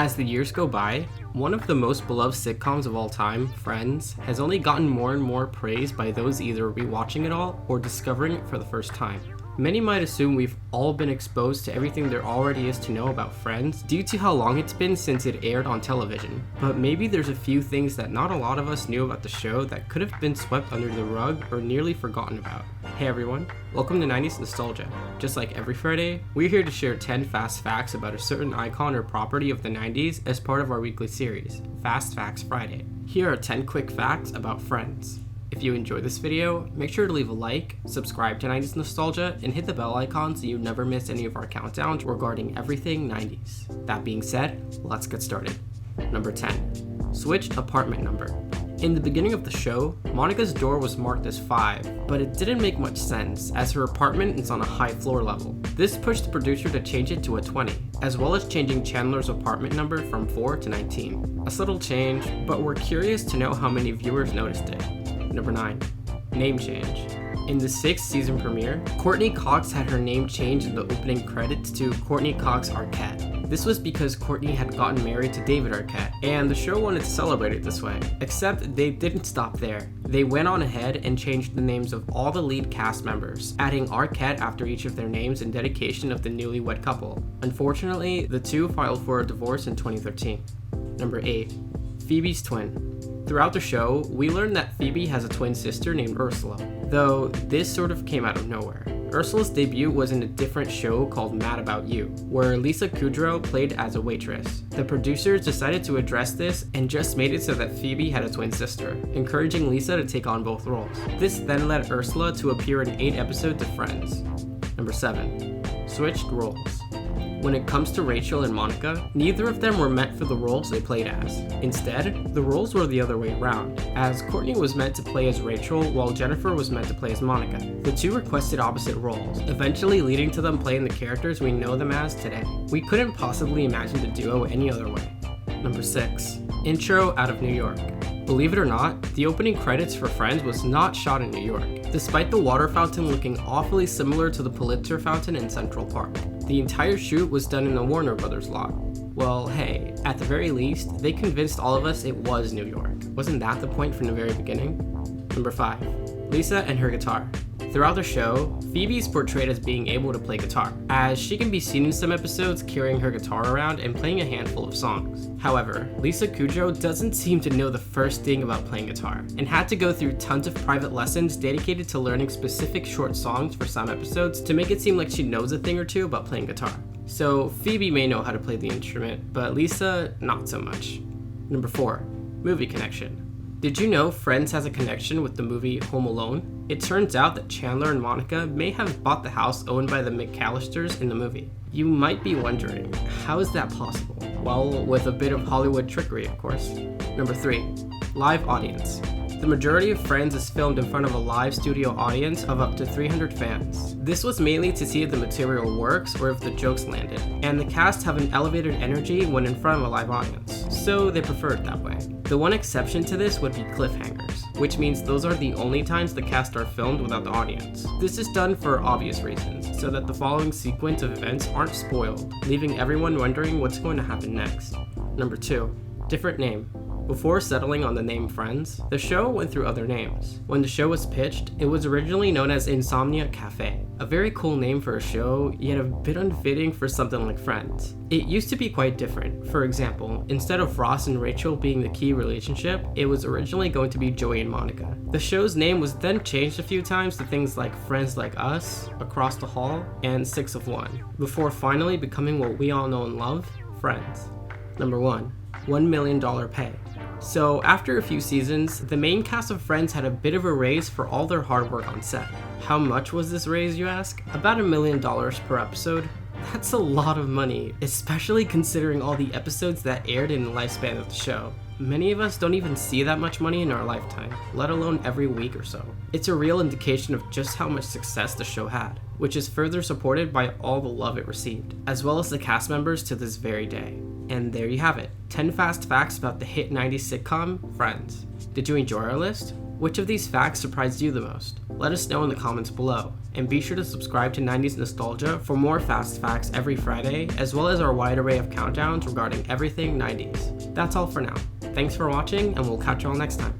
As the years go by, one of the most beloved sitcoms of all time, Friends, has only gotten more and more praise by those either rewatching it all or discovering it for the first time. Many might assume we've all been exposed to everything there already is to know about Friends due to how long it's been since it aired on television, but maybe there's a few things that not a lot of us knew about the show that could have been swept under the rug or nearly forgotten about. Hey everyone, welcome to 90s Nostalgia. Just like every Friday, we're here to share 10 fast facts about a certain icon or property of the 90s as part of our weekly series, Fast Facts Friday. Here are 10 quick facts about Friends. If you enjoyed this video, make sure to leave a like, subscribe to 90s Nostalgia, and hit the bell icon so you never miss any of our countdowns regarding everything 90s. That being said, let's get started. Number 10. Switched apartment number. In the beginning of the show, Monica's door was marked as 5, but it didn't make much sense as her apartment is on a high floor level. This pushed the producer to change it to a 20, as well as changing Chandler's apartment number from 4 to 19. A subtle change, but we're curious to know how many viewers noticed it. Number 9. Name change. In the 6th season premiere, Courtney Cox had her name changed in the opening credits to Courtney Cox Arquette. This was because Courtney had gotten married to David Arquette, and the show wanted to celebrate it this way. Except they didn't stop there. They went on ahead and changed the names of all the lead cast members, adding Arquette after each of their names in dedication of the newlywed couple. Unfortunately, the two filed for a divorce in 2013. Number 8. Phoebe's twin. Throughout the show, we learned that Phoebe has a twin sister named Ursula, though this sort of came out of nowhere. Ursula's debut was in a different show called Mad About You, where Lisa Kudrow played as a waitress. The producers decided to address this and just made it so that Phoebe had a twin sister, encouraging Lisa to take on both roles. This then led Ursula to appear in 8 episodes of Friends. Number 7. Switched roles. When it comes to Rachel and Monica, neither of them were meant for the roles they played as. Instead, the roles were the other way around, as Courtney was meant to play as Rachel while Jennifer was meant to play as Monica. The two requested opposite roles, eventually leading to them playing the characters we know them as today. We couldn't possibly imagine the duo any other way. Number 6. Intro out of New York. Believe it or not, the opening credits for Friends was not shot in New York, despite the water fountain looking awfully similar to the Pulitzer Fountain in Central Park. The entire shoot was done in the Warner Brothers lot. Well, hey, at the very least, they convinced all of us it was New York. Wasn't that the point from the very beginning? Number 5. Lisa and her guitar. Throughout the show, Phoebe is portrayed as being able to play guitar, as she can be seen in some episodes carrying her guitar around and playing a handful of songs. However, Lisa Kudrow doesn't seem to know the first thing about playing guitar, and had to go through tons of private lessons dedicated to learning specific short songs for some episodes to make it seem like she knows a thing or two about playing guitar. So Phoebe may know how to play the instrument, but Lisa, not so much. Number 4. Movie connection. Did you know Friends has a connection with the movie Home Alone? It turns out that Chandler and Monica may have bought the house owned by the McAllisters in the movie. You might be wondering, how is that possible? Well, with a bit of Hollywood trickery, of course. Number 3. Live audience. The majority of Friends is filmed in front of a live studio audience of up to 300 fans. This was mainly to see if the material works or if the jokes landed, and the cast have an elevated energy when in front of a live audience, so they prefer it that way. The one exception to this would be cliffhangers, which means those are the only times the cast are filmed without the audience. This is done for obvious reasons, so that the following sequence of events aren't spoiled, leaving everyone wondering what's going to happen next. Number 2. Different name. Before settling on the name Friends, the show went through other names. When the show was pitched, it was originally known as Insomnia Cafe, a very cool name for a show, yet a bit unfitting for something like Friends. It used to be quite different. For example, instead of Ross and Rachel being the key relationship, it was originally going to be Joey and Monica. The show's name was then changed a few times to things like Friends Like Us, Across the Hall, and 6 of 1, before finally becoming what we all know and love, Friends. Number 1. $1 million pay. So after a few seasons, the main cast of Friends had a bit of a raise for all their hard work on set. How much was this raise, you ask? About $1 million per episode. That's a lot of money, especially considering all the episodes that aired in the lifespan of the show. Many of us don't even see that much money in our lifetime, let alone every week or so. It's a real indication of just how much success the show had, which is further supported by all the love it received, as well as the cast members to this very day. And there you have it, 10 fast facts about the hit 90s sitcom, Friends. Did you enjoy our list? Which of these facts surprised you the most? Let us know in the comments below. And be sure to subscribe to 90s Nostalgia for more fast facts every Friday, as well as our wide array of countdowns regarding everything 90s. That's all for now. Thanks for watching, and we'll catch you all next time.